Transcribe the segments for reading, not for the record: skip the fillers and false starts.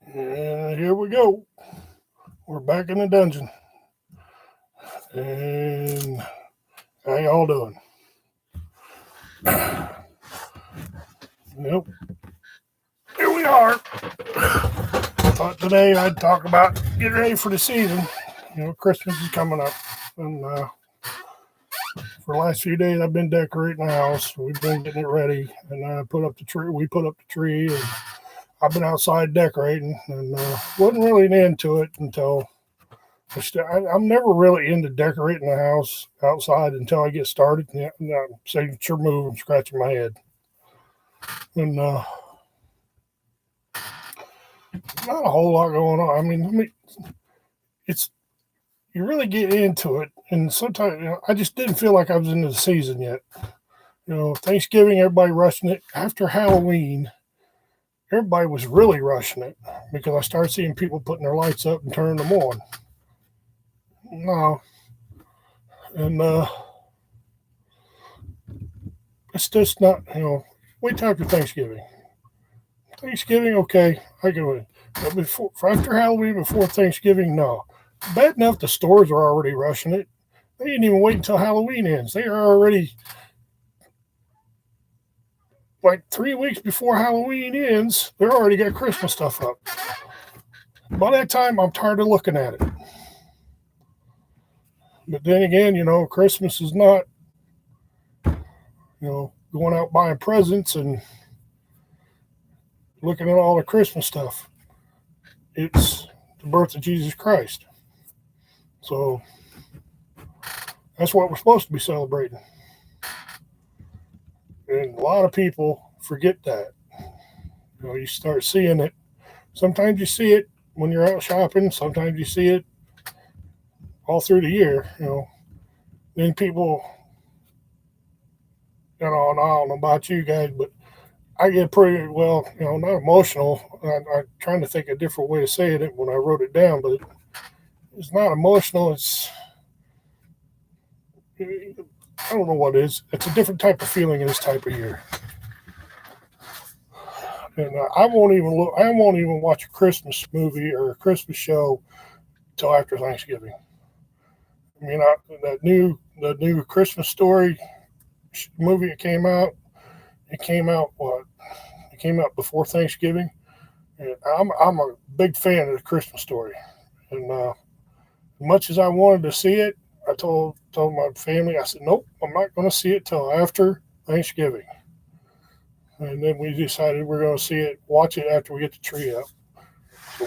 And here we go. We're back in the dungeon. And how y'all doing? Nope. Here we are. Thought today I'd talk about getting ready for the season. Christmas is coming up. And for the last few days, I've been decorating the house. We've been getting it ready. And I put up the tree. We put up the tree. And I've been outside decorating. And wasn't really into it until I'm never really into decorating the house outside until I get started. And I'm signature move and scratching my head. And not a whole lot going on. It's you really get into it, and sometimes I just didn't feel like I was into the season yet. Thanksgiving, everybody rushing it. After Halloween, everybody was really rushing it because I started seeing people putting their lights up and turning them on. No, and it's just not. Wait till after Thanksgiving. Thanksgiving, okay, I can wait. But after Halloween, before Thanksgiving, no. Bad enough the stores are already rushing it. They didn't even wait until Halloween ends. They are already like 3 weeks before Halloween ends. They're already got Christmas stuff up. By that time, I'm tired of looking at it. But then again, Christmas is not, going out buying presents and looking at all the Christmas stuff. It's the birth of Jesus Christ. So that's what we're supposed to be celebrating. And a lot of people forget that. You start seeing it. Sometimes you see it when you're out shopping. Sometimes you see it all through the year. Then people, and I don't know about you guys, but I get pretty well, not emotional. I'm trying to think a different way to say it when I wrote it down, but it's not emotional. I don't know what it is. It's a different type of feeling in this type of year. And I won't even look. I won't even watch a Christmas movie or a Christmas show till after Thanksgiving. The new Christmas Story movie that came out. It came out what? It came out before Thanksgiving. And I'm a big fan of the Christmas Story. And as much as I wanted to see it, I told my family, I said, nope, I'm not going to see it till after Thanksgiving. And then we decided we're going to watch it after we get the tree up. So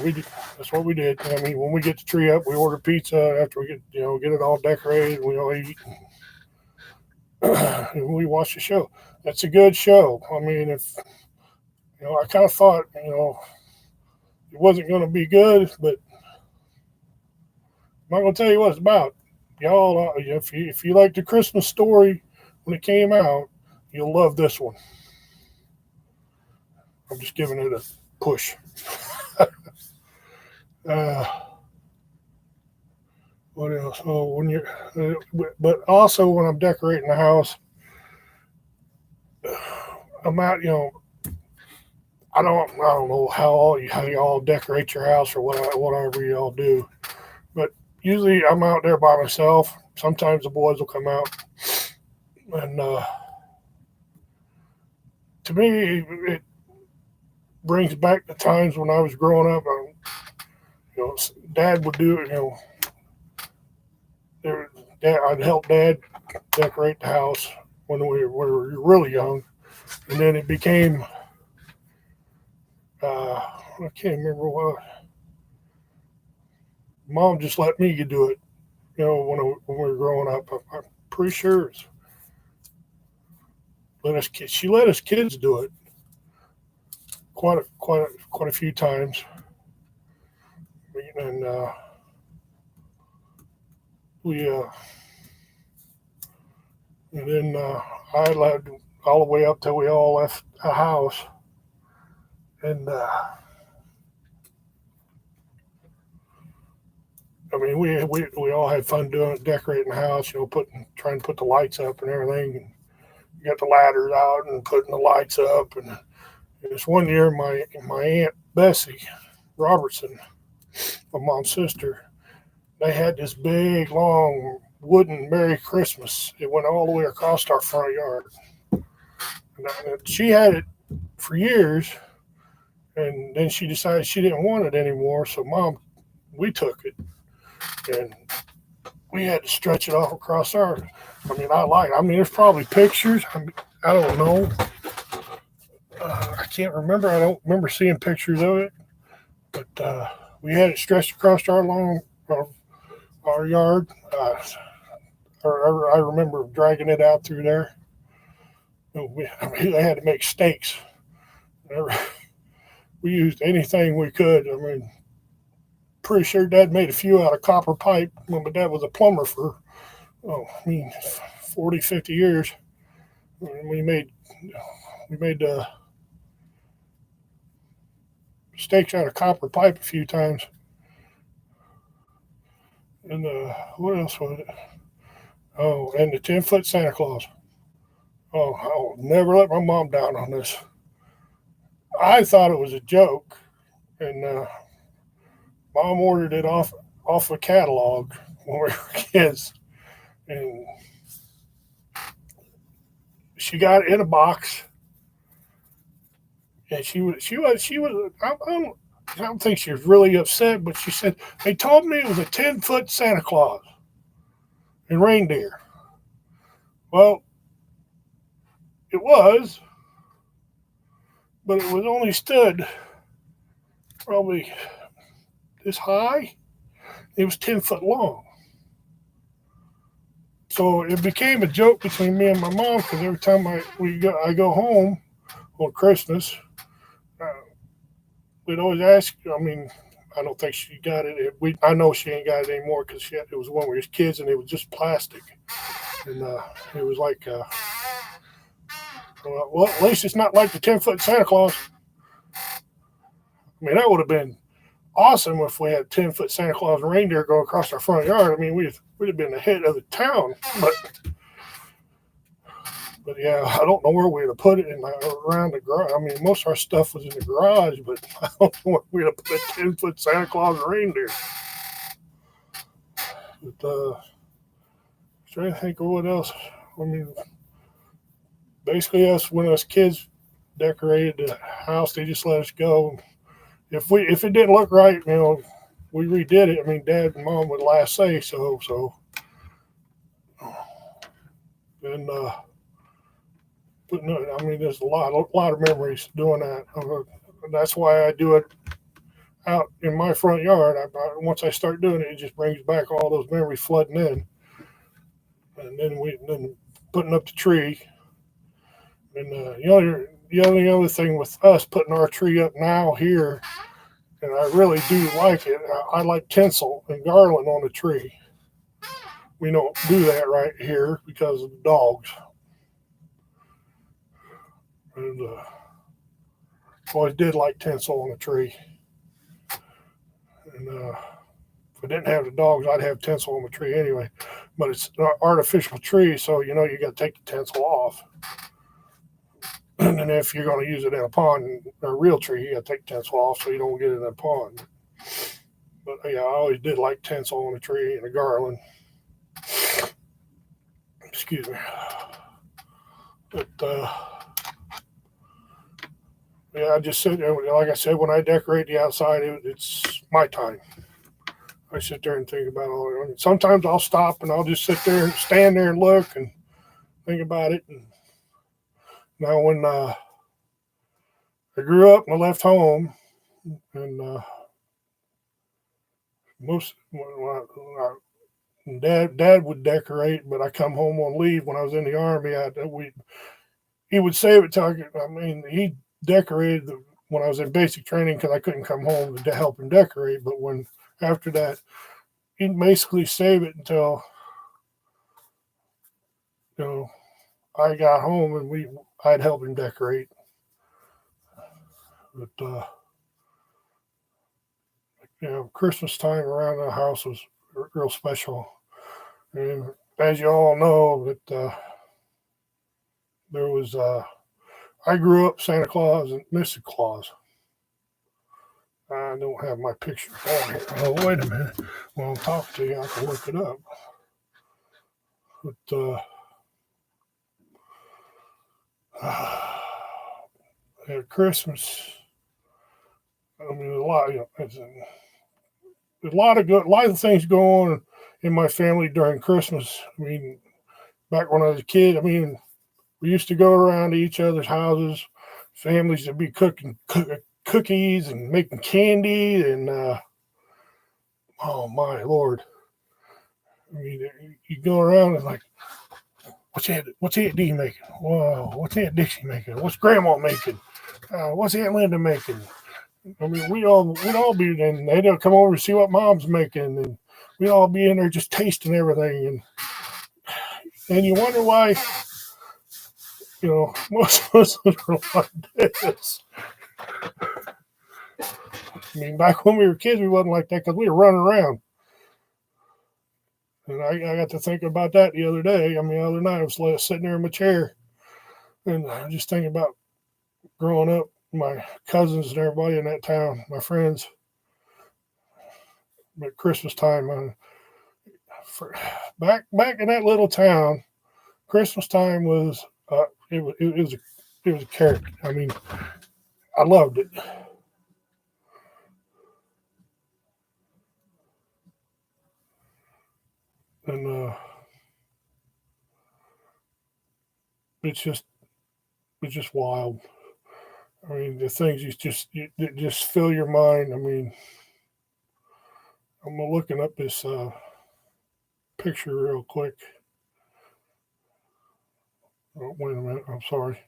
that's what we did. When we get the tree up, we order pizza after we get it all decorated. We all eat. And we watch the show. It's a good show. If I kind of thought it wasn't going to be good, but I'm not going to tell you what it's about. Y'all, if you like the Christmas Story when it came out, you'll love this one. I'm just giving it a push. What else? Oh, but also when I'm decorating the house, I'm out. I don't know how y'all decorate your house or whatever y'all do, but usually I'm out there by myself. Sometimes the boys will come out, and to me, it brings back the times when I was growing up. Dad would do it. I'd help Dad decorate the house when we were really young, and then it became. I can't remember what. Mom just let me do it. When we were growing up, I'm pretty sure she let us kids do it quite a few times, and we and then I led all the way up till we all left the house, and we all had fun doing it, decorating the house, trying to put the lights up and everything, and got the ladders out and putting the lights up. And this one year, my aunt Bessie, Robertson, my mom's sister. They had this big, long wooden Merry Christmas. It went all the way across our front yard. And she had it for years, and then she decided she didn't want it anymore. So, Mom, we took it, and we had to stretch it off across our. I mean, there's probably pictures. I don't know. I can't remember. I don't remember seeing pictures of it, but we had it stretched across our yard. I remember dragging it out through there. They had to make stakes. We used anything we could. I mean, pretty sure Dad made a few out of copper pipe. When my dad was a plumber for, 40, 50 years. And we made stakes out of copper pipe a few times. And what else was it? Oh, and the 10-foot Santa Claus. Oh, I'll never let my mom down on this. I thought it was a joke, and Mom ordered it off a catalog when we were kids, and she got it in a box. And she was. I don't think she was really upset, but she said they told me it was a 10-foot Santa Claus and reindeer. Well, it was, but it was only stood probably this high. It was 10 foot long. So it became a joke between me and my mom because every time I go home on Christmas, we'd always ask. I mean, I don't think she got it. I know she ain't got it anymore because it was when we was kids and it was just plastic, and it was like, well, at least it's not like the 10-foot Santa Claus. I mean, that would have been awesome if we had 10-foot Santa Claus and reindeer go across our front yard. I mean, we'd have been the hit of the town. But yeah, I don't know where we'd have put it around the garage. I mean, most of our stuff was in the garage, but I don't know where we'd have put a 10-foot Santa Claus and reindeer. But trying to think of what else. I mean, basically, when us kids decorated the house, they just let us go. If it didn't look right, we redid it. I mean, Dad and Mom would last say so. And but no, I mean, there's a lot of memories doing that. That's why I do it out in my front yard. Once I start doing it, it just brings back all those memories flooding in. And then putting up the tree. And the only other thing with us putting our tree up now here, and I really do like it. I like tinsel and garland on the tree. We don't do that right here because of the dogs. And always did like tinsel on the tree. And if I didn't have the dogs, I'd have tinsel on the tree anyway. But it's an artificial tree, so you got to take the tinsel off. And then if you're going to use it in a pond, a real tree, you got to take the tinsel off so you don't get it in a pond. But yeah, I always did like tinsel on the tree and a garland. Excuse me. But yeah, I just sit there. Like I said, when I decorate the outside, it's my time. I sit there and think about all it. Sometimes I'll stop and I'll just sit there and stand there and look and think about it. And now when I grew up and I left home, and Dad would decorate, but I come home on leave when I was in the Army. He would save it till he decorated when I was in basic training because I couldn't come home to help him decorate. But after that, he'd basically save it until I got home and I'd help him decorate. But Christmas time around the house was real special. And as you all know, that there was I grew up Santa Claus and Mrs. Claus. I don't have my picture on here. Oh, wait a minute. While I'm talking to you, I can look it up. But at Christmas, I mean, a lot. There's a lot of things go on in my family during Christmas. I mean, back when I was a kid, I mean, we used to go around to each other's houses. Families would be cooking cookies and making candy, and oh my Lord! I mean, you go around and like, what's Aunt Dee making? Whoa, what's Aunt Dixie making? What's Grandma making? What's Aunt Linda making? I mean, we'd all be, and they'd come over to see what Mom's making, and we'd all be in there just tasting everything, and you wonder why. You know, most of us are like this. I mean, back when we were kids, we wasn't like that because we were running around. And I got to thinking about that the other day. I mean, the other night I was sitting there in my chair, and I was just thinking about growing up, my cousins and everybody in that town, my friends. At Christmas time, back in that little town, Christmas time was it was a character. I mean, I loved it. And it's just wild. I mean, the things just fill your mind. I mean, I'm looking up this picture real quick. Oh, wait a minute. I'm sorry.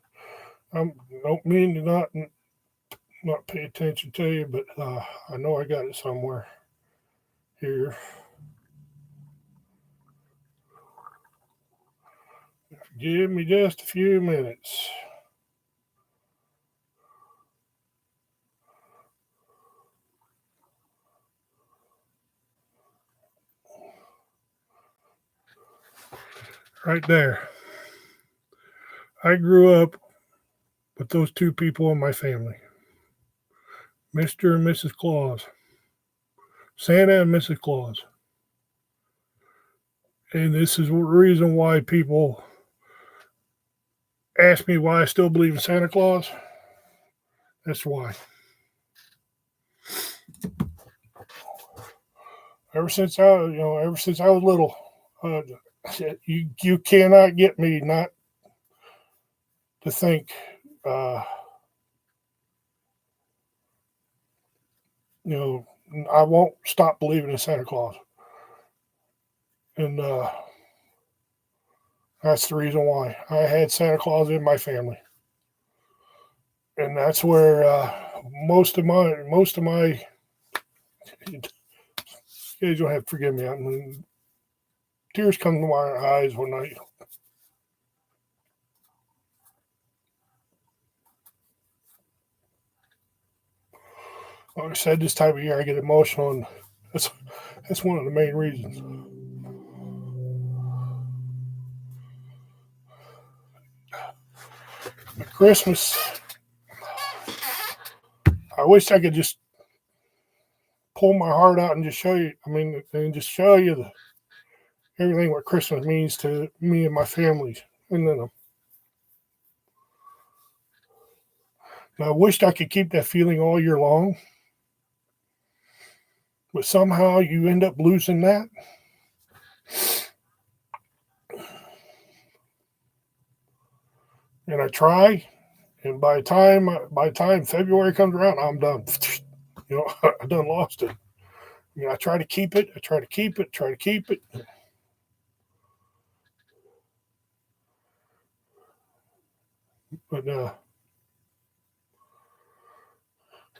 I don't mean to not pay attention to you, but I know I got it somewhere here. Give me just a few minutes. Right there. I grew up with those two people in my family, Mr. and Mrs. Claus, Santa and Mrs. Claus. And this is the reason why people ask me why I still believe in Santa Claus. That's why. Ever since I was little, you cannot get me not to think. I won't stop believing in Santa Claus, and that's the reason why I had Santa Claus in my family, and that's where most of my you guys don't have to forgive me. I mean, tears come to my eyes when I. Like I said, this time of year I get emotional, and that's one of the main reasons. But Christmas, I wish I could just pull my heart out and just show you. I mean, and just show you everything what Christmas means to me and my family. And then I wished I could keep that feeling all year long, but somehow you end up losing that. And I try, and by the time February comes around, I'm done. You know, I done lost it. I mean, I try to keep it. I try to keep it. Try to keep it. But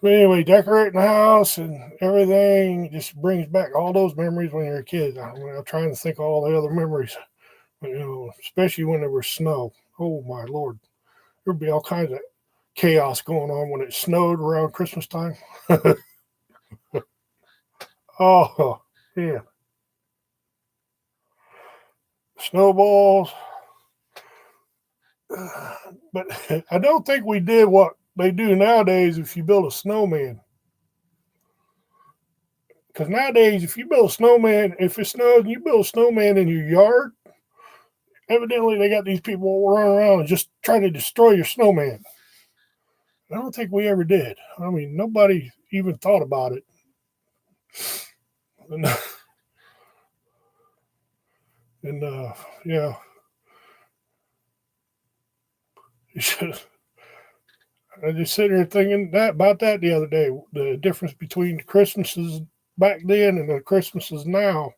anyway, decorating the house and everything just brings back all those memories when you're a kid. I'm trying to think of all the other memories, especially when there was snow. Oh my Lord, there'd be all kinds of chaos going on when it snowed around Christmas time. Oh yeah, snowballs. But I don't think we did what they do nowadays if you build a snowman. Because nowadays, if you build a snowman, if it snows and you build a snowman in your yard, evidently they got these people running around and just trying to destroy your snowman. I don't think we ever did. I mean, nobody even thought about it. And yeah, you should. I just sitting here thinking about that the other day. The difference between the Christmases back then and the Christmases now.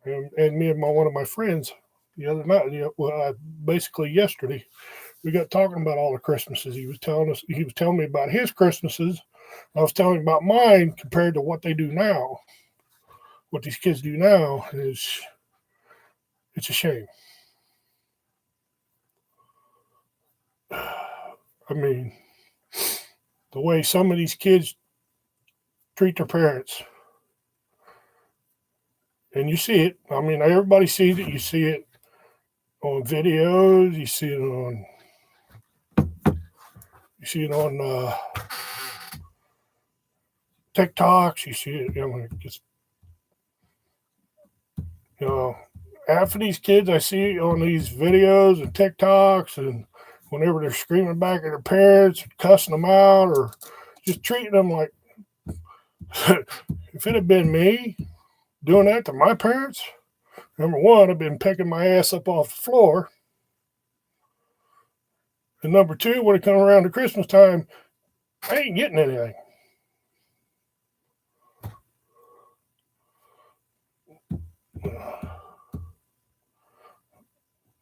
And me and one of my friends the other night, basically yesterday, we got talking about all the Christmases. He was telling me about his Christmases. I was telling him about mine compared to what they do now. What these kids do now it's a shame. I mean, the way some of these kids treat their parents. And you see it. I mean, everybody sees it. You see it on videos. You see it on TikToks. You see it. I mean, just half of these kids I see on these videos and TikToks, and whenever they're screaming back at their parents, cussing them out, or just treating them like, if it had been me doing that to my parents, number one, I've been picking my ass up off the floor. And number two, when it comes around to Christmas time, I ain't getting anything.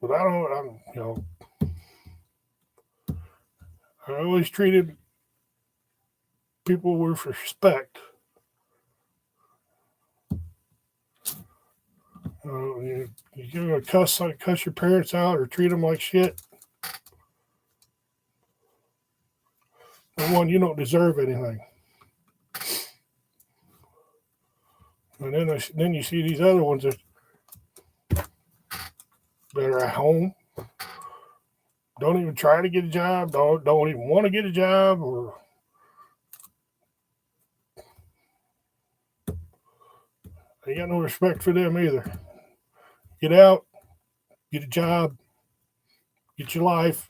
But I always treated people with respect. You're gonna cuss your parents out or treat them like shit. One, you don't deserve anything. And then you see these other ones that are at home, don't even try to get a job, don't even want to get a job, or they got no respect for them either. Get out, get a job, get your life.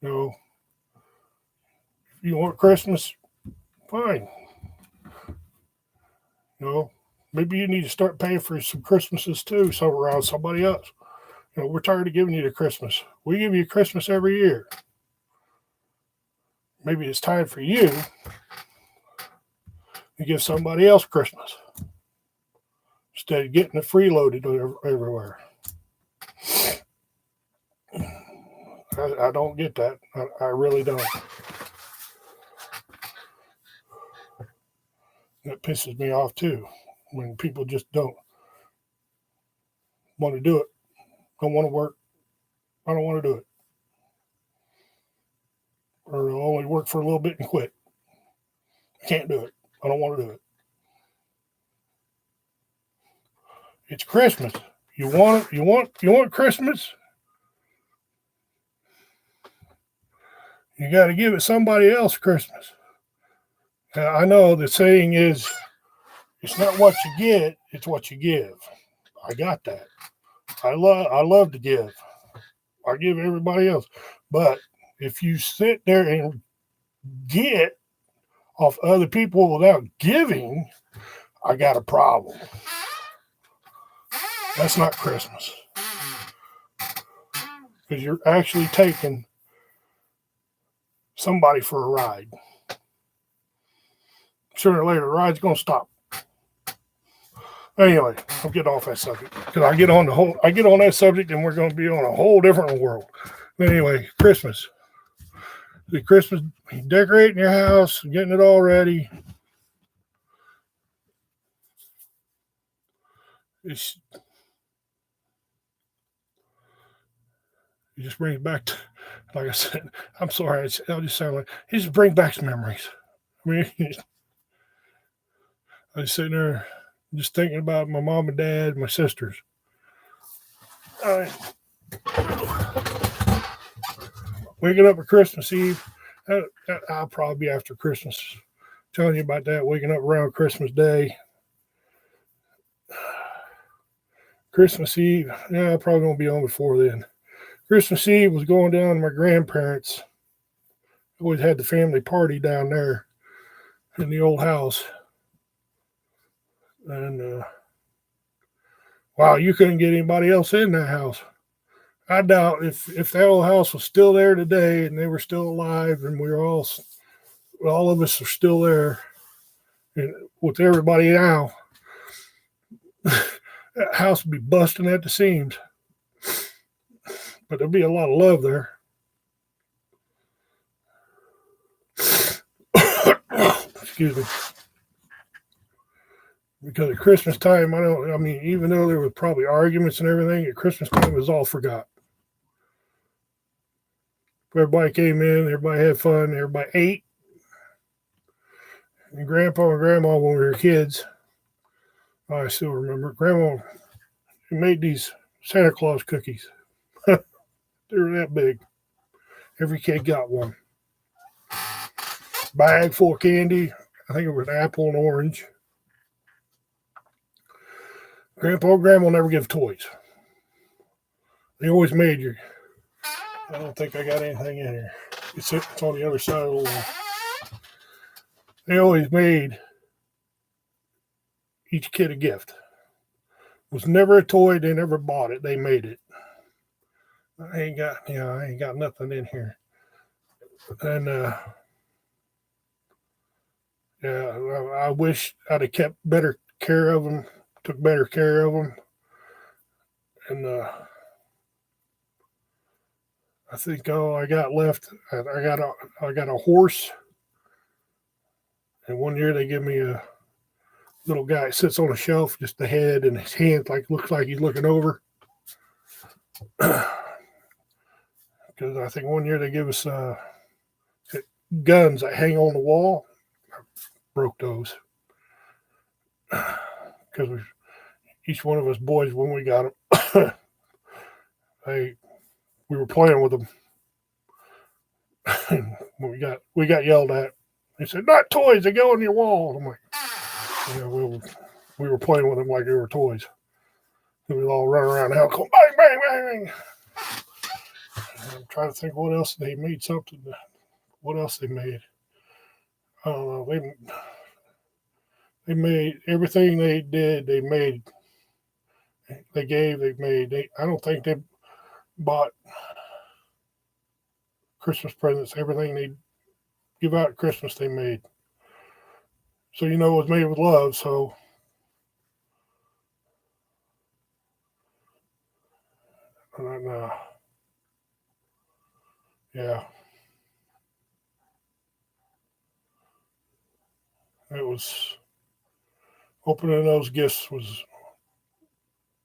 If you want Christmas, fine. Maybe you need to start paying for some Christmases too, around somebody else. We're tired of giving you the Christmas. We give you Christmas every year. Maybe it's time for you to give somebody else Christmas instead of getting it freeloaded everywhere. I don't get that. I really don't. That pisses me off too, when people just don't want to do it, don't want to work. I don't want to do it. Or I'll only work for a little bit and quit. I can't do it. I don't want to do it. It's Christmas. You want it? You want Christmas? You got to give it somebody else Christmas. I know the saying is, it's not what you get, it's what you give. I got that. I love to give. I give everybody else. But if you sit there and get off other people without giving, I got a problem. That's not Christmas. Because you're actually taking somebody for a ride. Sooner or later, the ride's going to stop. Anyway, I'll get off that subject. Because I get on that subject and we're going to be on a whole different world. But anyway, Christmas. The Christmas, decorating your house, getting it all ready. It just brings back, like I said, I'm sorry, I'll just sound like, it just brings back some memories. I mean, I was sitting there just thinking about my mom and dad, my sisters. Waking up at Christmas Eve, I'll probably be after Christmas telling you about that, waking up around Christmas Day. Christmas Eve, yeah, I probably won't be on before then. Christmas Eve was going down to my grandparents. Always had the family party down there in the old house. And wow, you couldn't get anybody else in that house. I doubt if that old house was still there today and they were still alive and we were all of us are still there and with everybody now, that house would be busting at the seams. But there'd be a lot of love there. Excuse me. Because at Christmas time, even though there were probably arguments and everything, at Christmas time it was all forgot. Everybody came in, everybody had fun, everybody ate. And Grandpa and Grandma, when we were kids, I still remember, Grandma made these Santa Claus cookies. They were that big. Every kid got one. Bag full of candy. I think it was apple and orange. Grandpa and Grandma never give toys. They always made you. I don't think I got anything in here. It's on the other side of the wall. They always made each kid a gift. It was never a toy. They never bought it. They made it. I ain't got nothing in here. And I wish I'd have kept better care of them. Took better care of them. And I think all I got left, I got a horse. And one year they give me a little guy that sits on a shelf, just the head and his hands looks like he's looking over. Because I think one year they give us guns that hang on the wall. I broke those. Because each one of us boys, when we got them, we were playing with them. we got yelled at. They said, "Not toys, they go on your wall." I'm like, we were playing with them like they were toys. And we'd all run around the house going, bang, bang, bang. And I'm trying to think what else they made something. What else they made? I don't know. They made everything they did. They made. They gave. They made. I don't think they bought Christmas presents. Everything they give out at Christmas, they made. So it was made with love. So and yeah, it was opening those gifts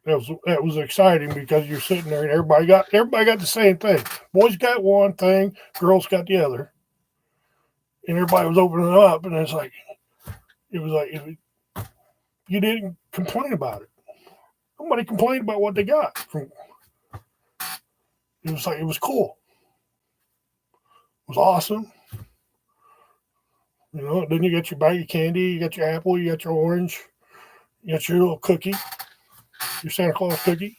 that was exciting because you're sitting there and everybody got the same thing. Boys got one thing, girls got the other, and everybody was opening it up, and it was like you didn't complain about it. Nobody complained about what they got. It was like it was cool. It was awesome. Then you got your bag of candy, you got your apple, you got your orange, you got your little cookie, your Santa Claus cookie.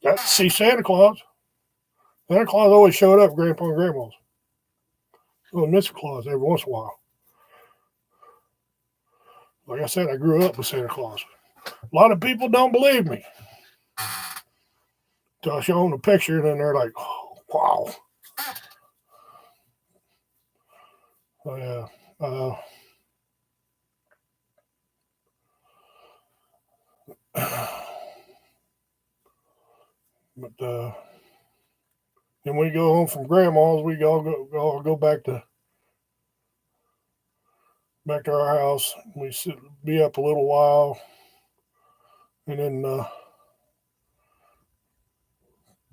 Got to see Santa Claus. Santa Claus always showed up at Grandpa and Grandma's. Little Mr. Claus every once in a while. Like I said, I grew up with Santa Claus. A lot of people don't believe me. So I show them the picture, and then they're like, oh, wow. So, yeah. But then we go home from Grandma's. We all go back to our house. We be up a little while, and then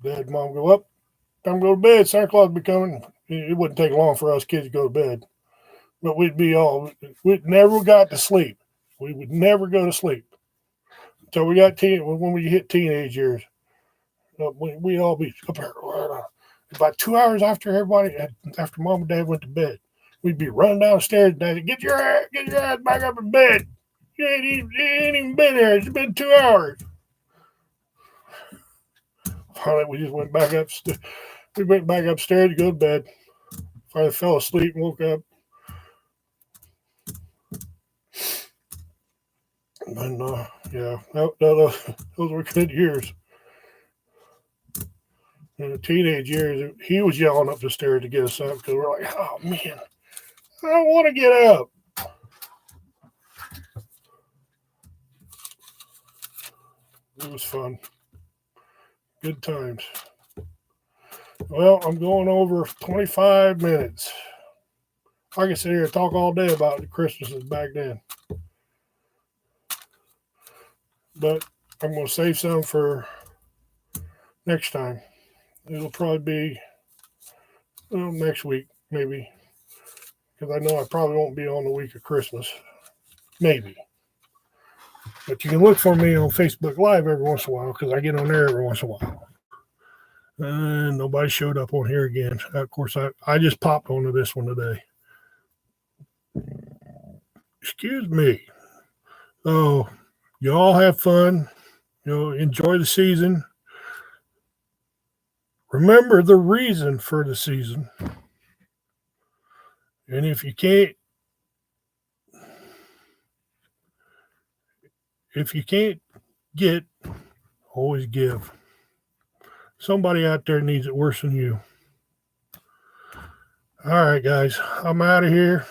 Dad and Mom go up. Time to go to bed. Santa Claus be coming. It wouldn't take long for us kids to go to bed, but we'd never got to sleep. We would never go to sleep until we got when we hit teenage years. We'd all be up here about 2 hours after Mom and Dad went to bed. we'd be running downstairs and Daddy, get your ass back up in bed. You ain't even been here. It's been 2 hours. Finally, we just went back upstairs. We went back upstairs to go to bed. Finally fell asleep and woke up. And yeah, those were good years. In the teenage years, he was yelling up the stairs to get us up because we're like, oh man, I don't want to get up. It was fun. Good times. Well, I'm going over 25 minutes. I can sit here and talk all day about the Christmases back then. But I'm going to save some for next time. It'll probably be next week, maybe. Because I know I probably won't be on the week of Christmas. Maybe. But you can look for me on Facebook Live every once in a while because I get on there every once in a while. And nobody showed up on here again. Of course, I just popped onto this one today. Excuse me. So, you all have fun. Enjoy the season. Remember the reason for the season. And if you can't get, always give. Somebody out there needs it worse than you. All right, guys, I'm out of here.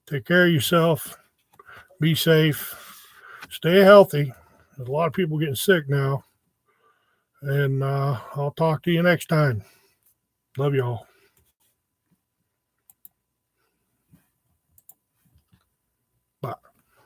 Take care of yourself. Be safe. Stay healthy. There's a lot of people getting sick now. And I'll talk to you next time. Love y'all.